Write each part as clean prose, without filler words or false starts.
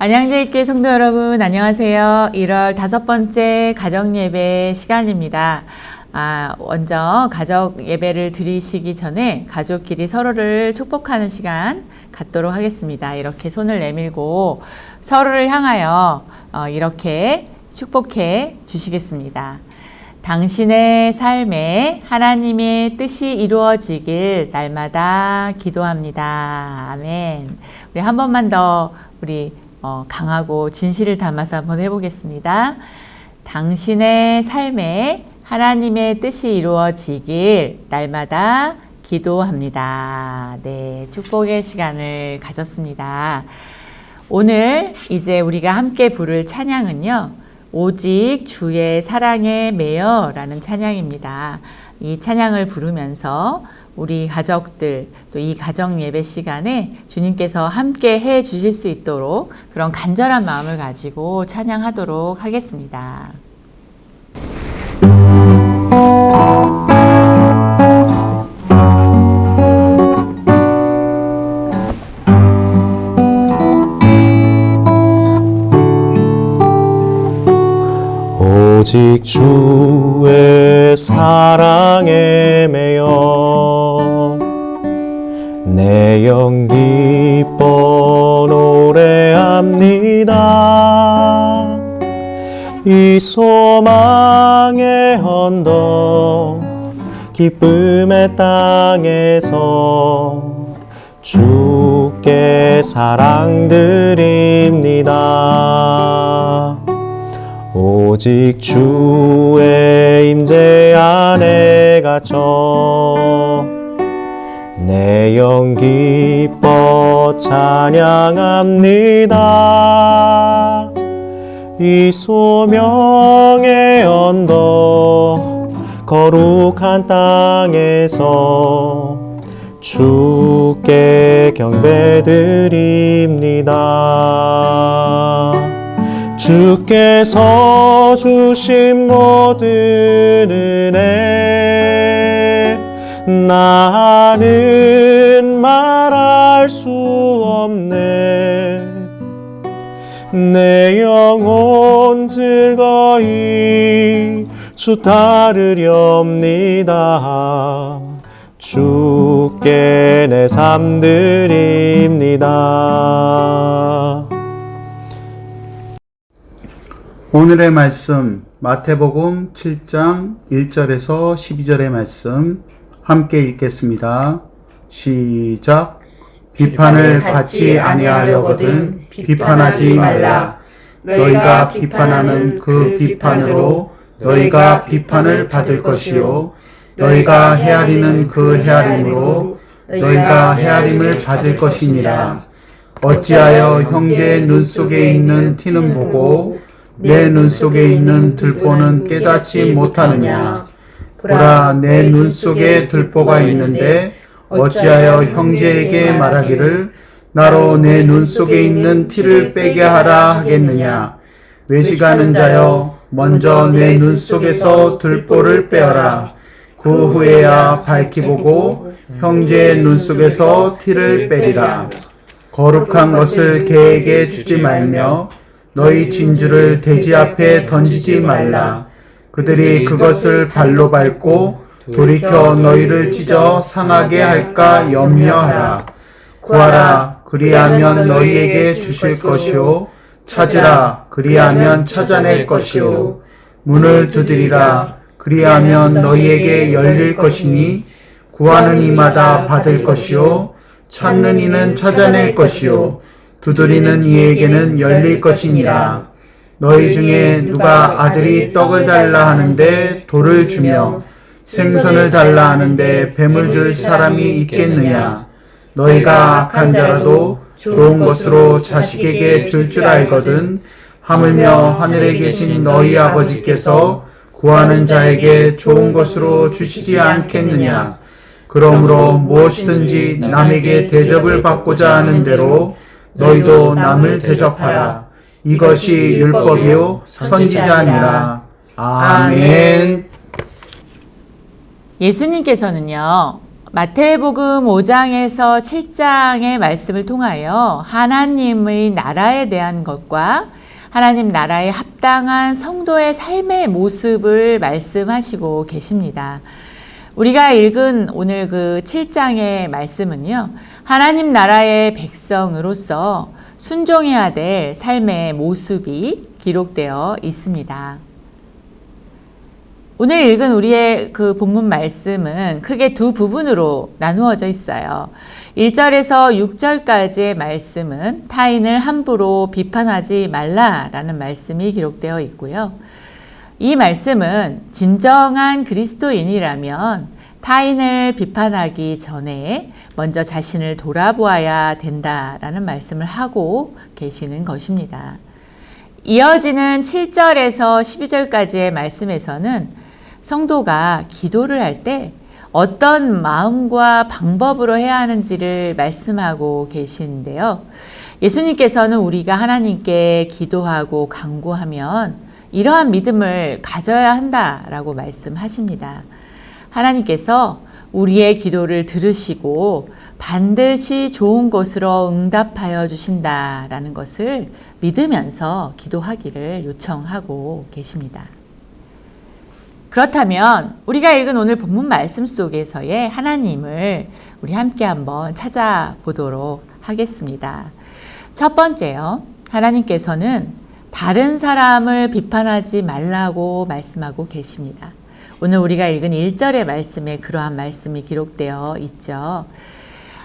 안양제일교회 성도 여러분, 안녕하세요. 1월 5번째 가정예배 시간입니다. 먼저 가족 예배를 드리시기 전에 가족끼리 서로를 축복하는 시간 갖도록 하겠습니다. 이렇게 손을 내밀고 서로를 향하여 이렇게 축복해 주시겠습니다. 당신의 삶에 하나님의 뜻이 이루어지길 날마다 기도합니다. 아멘. 우리 한 번만 더 우리 강하고 진실을 담아서 한번 해보겠습니다. 당신의 삶에 하나님의 뜻이 이루어지길 날마다 기도합니다. 네, 축복의 시간을 가졌습니다. 오늘 이제 우리가 함께 부를 찬양은요, 오직 주의 사랑에 매여 라는 찬양입니다. 이 찬양을 부르면서 우리 가족들 또 이 가정 예배 시간에 주님께서 함께 해 주실 수 있도록 그런 간절한 마음을 가지고 찬양하도록 하겠습니다. 오직 주의 사랑에 매여 내 영 기뻐 노래합니다. 이 소망의 언덕 기쁨의 땅에서 주께 사랑드립니다. 오직 주의 임재 안에 갇혀 내 영 기뻐 찬양합니다. 이 소명의 언덕 거룩한 땅에서 주께 경배드립니다. 주께서 주신 모든 은혜 나는 말할 수 없네. 내 영혼 즐거이 주 따르렵니다. 주께 내 삶 드립니다. 오늘의 말씀 마태복음 7장 1절에서 12절의 말씀 함께 읽겠습니다. 시작. 비판을 받지 아니하려거든 비판하지 말라. 너희가 비판하는 그 비판으로 너희가 비판을 받을 것이요 너희가 헤아리는 그 헤아림으로 너희가 헤아림을 받을 것이니라. 어찌하여 형제의 눈 속에 있는 티는 보고 내 눈 속에 있는 들보는 깨닫지 못하느냐. 보라, 내 눈 속에 들보가 있는데 어찌하여 형제에게 말하기를 나로 내 눈 속에 있는 티를 빼게 하라 하겠느냐. 외식하는 자여, 먼저 내 눈 속에서 들보를 빼어라. 그 후에야 밝히 보고 형제의 눈 속에서 티를 빼리라. 거룩한 것을 개에게 주지 말며 너희 진주를 돼지 앞에 던지지 말라. 그들이 그것을 발로 밟고 돌이켜 너희를 찢어 상하게 할까 염려하라. 구하라, 그리하면 너희에게 주실 것이요 찾으라, 그리하면 찾아낼 것이요 문을 두드리라, 그리하면 너희에게 열릴 것이니 구하는 이마다 받을 것이요 찾는 이는 찾아낼 것이요 두드리는 이에게는 열릴 것이니라. 너희 중에 누가 아들이 떡을 달라 하는데 돌을 주며 생선을 달라 하는데 뱀을 줄 사람이 있겠느냐. 너희가 악한 자라도 좋은 것으로 자식에게 줄 알거든 하물며 하늘에 계신 너희 아버지께서 구하는 자에게 좋은 것으로 주시지 않겠느냐. 그러므로 무엇이든지 남에게 대접을 받고자 하는 대로 너희도 남을 대접하라. 이것이 율법이요 선지자니라. 아멘. 예수님께서는요, 마태복음 5장에서 7장의 말씀을 통하여 하나님의 나라에 대한 것과 하나님 나라에 합당한 성도의 삶의 모습을 말씀하시고 계십니다. 우리가 읽은 오늘 그 7장의 말씀은요, 하나님 나라의 백성으로서 순종해야 될 삶의 모습이 기록되어 있습니다. 오늘 읽은 우리의 그 본문 말씀은 크게 두 부분으로 나누어져 있어요. 1절에서 6절까지의 말씀은 타인을 함부로 비판하지 말라라는 말씀이 기록되어 있고요. 이 말씀은 진정한 그리스도인이라면 타인을 비판하기 전에 먼저 자신을 돌아보아야 된다라는 말씀을 하고 계시는 것입니다. 이어지는 7절에서 12절까지의 말씀에서는 성도가 기도를 할 때 어떤 마음과 방법으로 해야 하는지를 말씀하고 계시는데요. 예수님께서는 우리가 하나님께 기도하고 간구하면 이러한 믿음을 가져야 한다라고 말씀하십니다. 하나님께서 우리의 기도를 들으시고 반드시 좋은 것으로 응답하여 주신다라는 것을 믿으면서 기도하기를 요청하고 계십니다. 그렇다면 우리가 읽은 오늘 본문 말씀 속에서의 하나님을 우리 함께 한번 찾아보도록 하겠습니다. 첫 번째요. 하나님께서는 다른 사람을 비판하지 말라고 말씀하고 계십니다. 오늘 우리가 읽은 1절의 말씀에 그러한 말씀이 기록되어 있죠.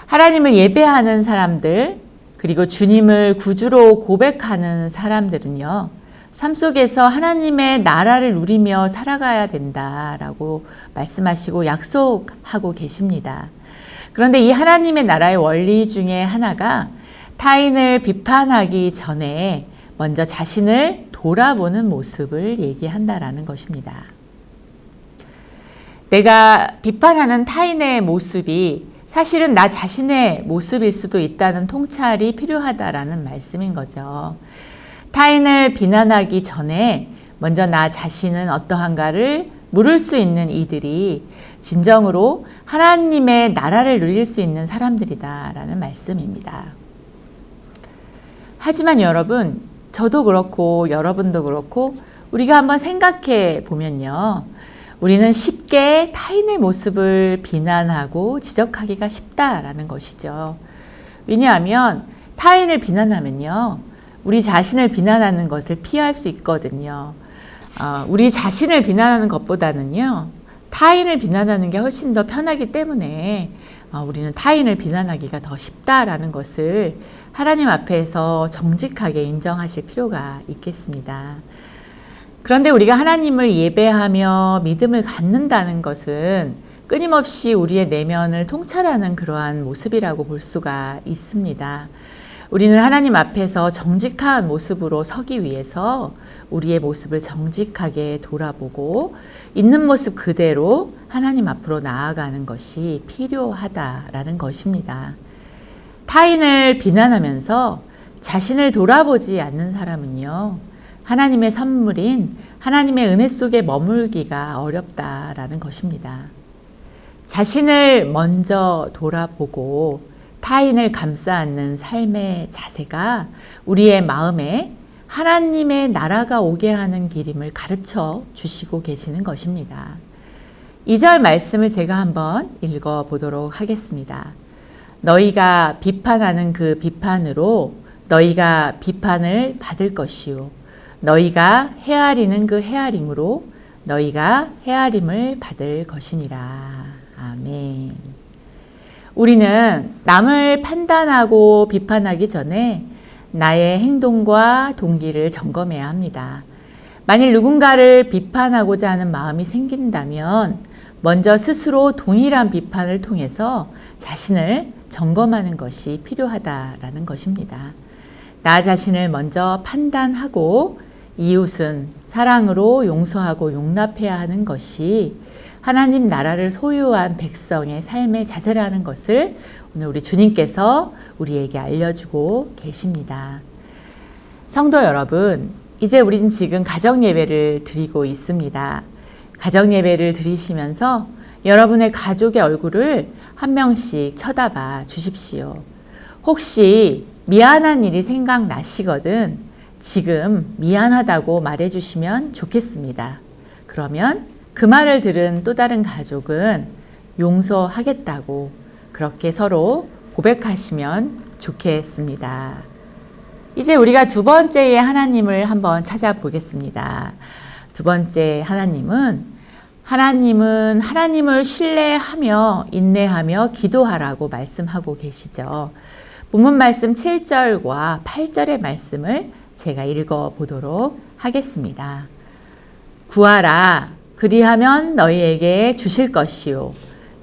하나님을 예배하는 사람들, 그리고 주님을 구주로 고백하는 사람들은요, 삶 속에서 하나님의 나라를 누리며 살아가야 된다라고 말씀하시고 약속하고 계십니다. 그런데 이 하나님의 나라의 원리 중에 하나가 타인을 비판하기 전에 먼저 자신을 돌아보는 모습을 얘기한다라는 것입니다. 내가 비판하는 타인의 모습이 사실은 나 자신의 모습일 수도 있다는 통찰이 필요하다라는 말씀인 거죠. 타인을 비난하기 전에 먼저 나 자신은 어떠한가를 물을 수 있는 이들이 진정으로 하나님의 나라를 누릴 수 있는 사람들이다라는 말씀입니다. 하지만 여러분, 저도 그렇고 여러분도 그렇고 우리가 한번 생각해 보면요. 우리는 쉽게 타인의 모습을 비난하고 지적하기가 쉽다라는 것이죠. 왜냐하면 타인을 비난하면요. 우리 자신을 비난하는 것을 피할 수 있거든요. 우리 자신을 비난하는 것보다는요. 타인을 비난하는 게 훨씬 더 편하기 때문에 우리는 타인을 비난하기가 더 쉽다라는 것을 하나님 앞에서 정직하게 인정하실 필요가 있겠습니다. 그런데 우리가 하나님을 예배하며 믿음을 갖는다는 것은 끊임없이 우리의 내면을 통찰하는 그러한 모습이라고 볼 수가 있습니다. 우리는 하나님 앞에서 정직한 모습으로 서기 위해서 우리의 모습을 정직하게 돌아보고 있는 모습 그대로 하나님 앞으로 나아가는 것이 필요하다라는 것입니다. 타인을 비난하면서 자신을 돌아보지 않는 사람은요, 하나님의 선물인 하나님의 은혜 속에 머물기가 어렵다라는 것입니다. 자신을 먼저 돌아보고 타인을 감싸 안는 삶의 자세가 우리의 마음에 하나님의 나라가 오게 하는 길임을 가르쳐 주시고 계시는 것입니다. 2절 말씀을 제가 한번 읽어 보도록 하겠습니다. 너희가 비판하는 그 비판으로 너희가 비판을 받을 것이요. 너희가 헤아리는 그 헤아림으로 너희가 헤아림을 받을 것이니라. 아멘. 우리는 남을 판단하고 비판하기 전에 나의 행동과 동기를 점검해야 합니다. 만일 누군가를 비판하고자 하는 마음이 생긴다면 먼저 스스로 동일한 비판을 통해서 자신을 점검하는 것이 필요하다라는 것입니다. 나 자신을 먼저 판단하고 이웃은 사랑으로 용서하고 용납해야 하는 것이 하나님 나라를 소유한 백성의 삶의 자세라는 것을 오늘 우리 주님께서 우리에게 알려주고 계십니다. 성도 여러분, 이제 우리는 지금 가정예배를 드리고 있습니다. 가정예배를 드리시면서 여러분의 가족의 얼굴을 한 명씩 쳐다봐 주십시오. 혹시 미안한 일이 생각나시거든 지금 미안하다고 말해주시면 좋겠습니다. 그러면 그 말을 들은 또 다른 가족은 용서하겠다고 그렇게 서로 고백하시면 좋겠습니다. 이제 우리가 두 번째의 하나님을 한번 찾아보겠습니다. 두 번째 하나님은 하나님을 신뢰하며 인내하며 기도하라고 말씀하고 계시죠. 본문 말씀 7절과 8절의 말씀을 제가 읽어보도록 하겠습니다. 구하라 그리하면 너희에게 주실 것이요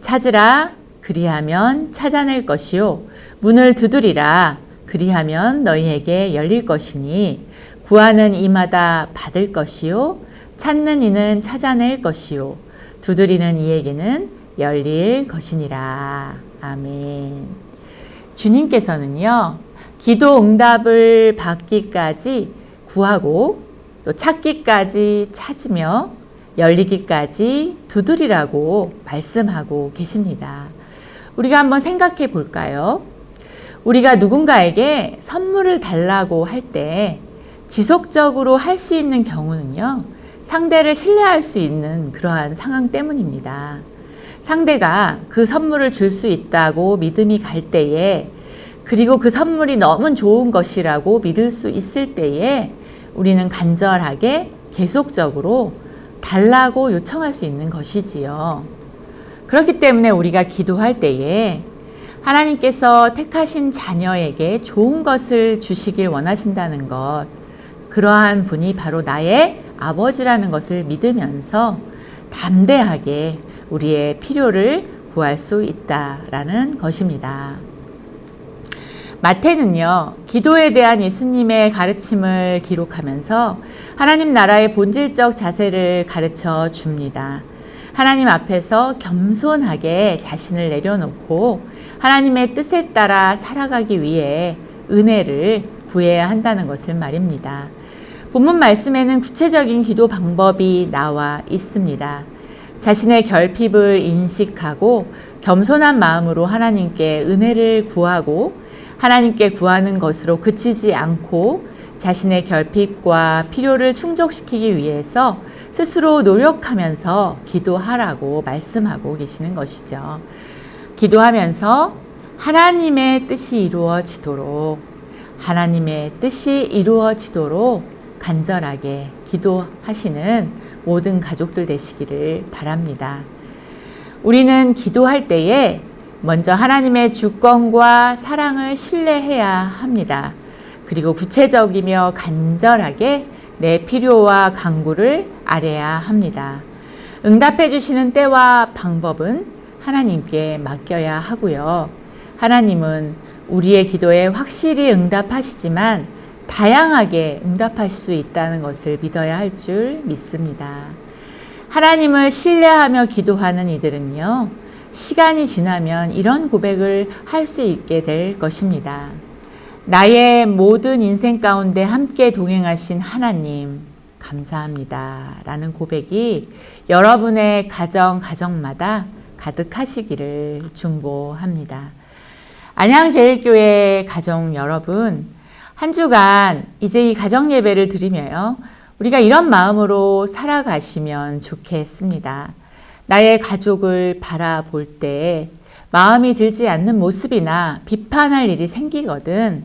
찾으라 그리하면 찾아낼 것이요 문을 두드리라 그리하면 너희에게 열릴 것이니 구하는 이마다 받을 것이요 찾는 이는 찾아낼 것이요 두드리는 이에게는 열릴 것이니라. 아멘. 주님께서는요 기도 응답을 받기까지 구하고 또 찾기까지 찾으며 열리기까지 두드리라고 말씀하고 계십니다. 우리가 한번 생각해 볼까요? 우리가 누군가에게 선물을 달라고 할 때 지속적으로 할 수 있는 경우는요, 상대를 신뢰할 수 있는 그러한 상황 때문입니다. 상대가 그 선물을 줄 수 있다고 믿음이 갈 때에, 그리고 그 선물이 너무 좋은 것이라고 믿을 수 있을 때에 우리는 간절하게 계속적으로 달라고 요청할 수 있는 것이지요. 그렇기 때문에 우리가 기도할 때에 하나님께서 택하신 자녀에게 좋은 것을 주시길 원하신다는 것, 그러한 분이 바로 나의 아버지라는 것을 믿으면서 담대하게 우리의 필요를 구할 수 있다라는 것입니다. 마태는요, 기도에 대한 예수님의 가르침을 기록하면서 하나님 나라의 본질적 자세를 가르쳐 줍니다. 하나님 앞에서 겸손하게 자신을 내려놓고 하나님의 뜻에 따라 살아가기 위해 은혜를 구해야 한다는 것을 말입니다. 본문 말씀에는 구체적인 기도 방법이 나와 있습니다. 자신의 결핍을 인식하고 겸손한 마음으로 하나님께 은혜를 구하고 하나님께 구하는 것으로 그치지 않고 자신의 결핍과 필요를 충족시키기 위해서 스스로 노력하면서 기도하라고 말씀하고 계시는 것이죠. 기도하면서 하나님의 뜻이 이루어지도록 간절하게 기도하시는 모든 가족들 되시기를 바랍니다. 우리는 기도할 때에 먼저 하나님의 주권과 사랑을 신뢰해야 합니다. 그리고 구체적이며 간절하게 내 필요와 간구를 아뢰야 합니다. 응답해 주시는 때와 방법은 하나님께 맡겨야 하고요. 하나님은 우리의 기도에 확실히 응답하시지만 다양하게 응답하실 수 있다는 것을 믿어야 할 줄 믿습니다. 하나님을 신뢰하며 기도하는 이들은요, 시간이 지나면 이런 고백을 할 수 있게 될 것입니다. 나의 모든 인생 가운데 함께 동행하신 하나님, 감사합니다. 라는 고백이 여러분의 가정마다 가득하시기를 중보합니다. 안양제일교회 가정 여러분, 한 주간 이제 이 가정 예배를 드리며요, 우리가 이런 마음으로 살아가시면 좋겠습니다. 나의 가족을 바라볼 때 마음이 들지 않는 모습이나 비판할 일이 생기거든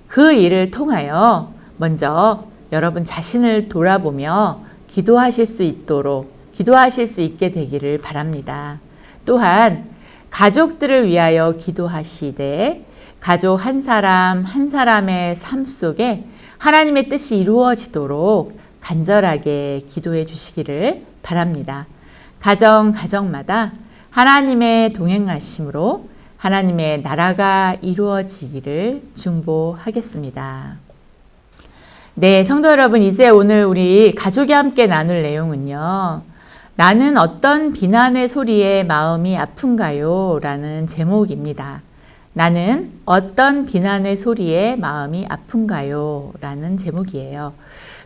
그 일을 통하여 먼저 여러분 자신을 돌아보며 기도하실 수 있게 되기를 바랍니다. 또한 가족들을 위하여 기도하시되 가족 한 사람 한 사람의 삶 속에 하나님의 뜻이 이루어지도록 간절하게 기도해 주시기를 바랍니다. 가정마다 하나님의 동행하심으로 하나님의 나라가 이루어지기를 중보하겠습니다. 네, 성도 여러분, 이제 오늘 우리 가족이 함께 나눌 내용은요, 나는 어떤 비난의 소리에 마음이 아픈가요? 라는 제목입니다. 나는 어떤 비난의 소리에 마음이 아픈가요? 라는 제목이에요.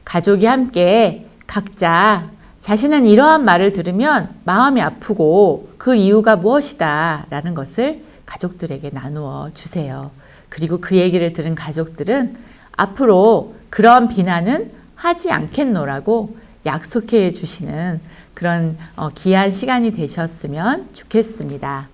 가족이 함께 각자 자신은 이러한 말을 들으면 마음이 아프고 그 이유가 무엇이다 라는 것을 가족들에게 나누어 주세요. 그리고 그 얘기를 들은 가족들은 앞으로 그런 비난은 하지 않겠노라고 약속해 주시는 그런 귀한 시간이 되셨으면 좋겠습니다.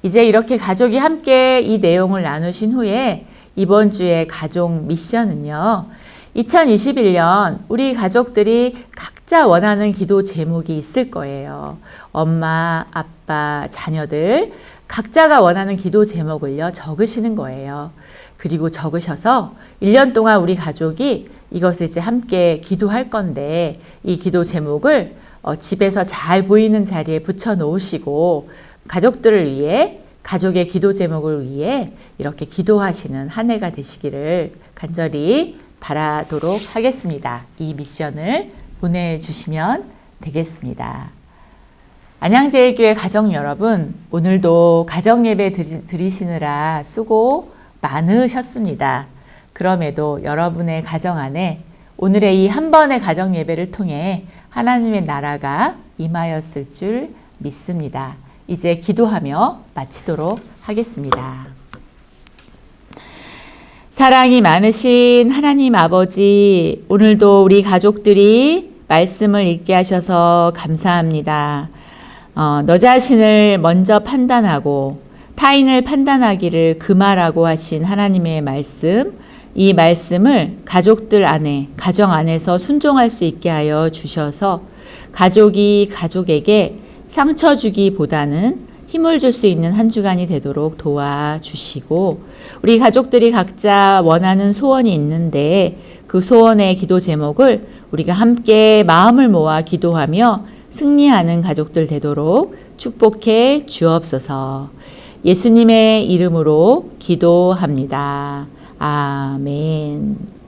이제 이렇게 가족이 함께 이 내용을 나누신 후에 이번 주의 가족 미션은요. 2021년 우리 가족들이 각자 원하는 기도 제목이 있을 거예요. 엄마, 아빠, 자녀들 각자가 원하는 기도 제목을요 적으시는 거예요. 그리고 적으셔서 1년 동안 우리 가족이 이것을 이제 함께 기도할 건데 이 기도 제목을 집에서 잘 보이는 자리에 붙여 놓으시고 가족들을 위해 가족의 기도 제목을 위해 이렇게 기도하시는 한 해가 되시기를 간절히 바라도록 하겠습니다. 이 미션을 보내주시면 되겠습니다. 안양제일교회 가정 여러분, 오늘도 가정 예배 드리시느라 수고 많으셨습니다. 그럼에도 여러분의 가정 안에 오늘의 이 한 번의 가정 예배를 통해 하나님의 나라가 임하였을 줄 믿습니다. 이제 기도하며 마치도록 하겠습니다. 사랑이 많으신 하나님 아버지, 오늘도 우리 가족들이 말씀을 읽게 하셔서 감사합니다. 너 자신을 먼저 판단하고 타인을 판단하기를 금하라고 하신 하나님의 말씀, 이 말씀을 가족들 안에, 가정 안에서 순종할 수 있게 하여 주셔서 가족이 가족에게 상처 주기보다는 힘을 줄 수 있는 한 주간이 되도록 도와주시고 우리 가족들이 각자 원하는 소원이 있는데 그 소원의 기도 제목을 우리가 함께 마음을 모아 기도하며 승리하는 가족들 되도록 축복해 주옵소서. 예수님의 이름으로 기도합니다. 아멘.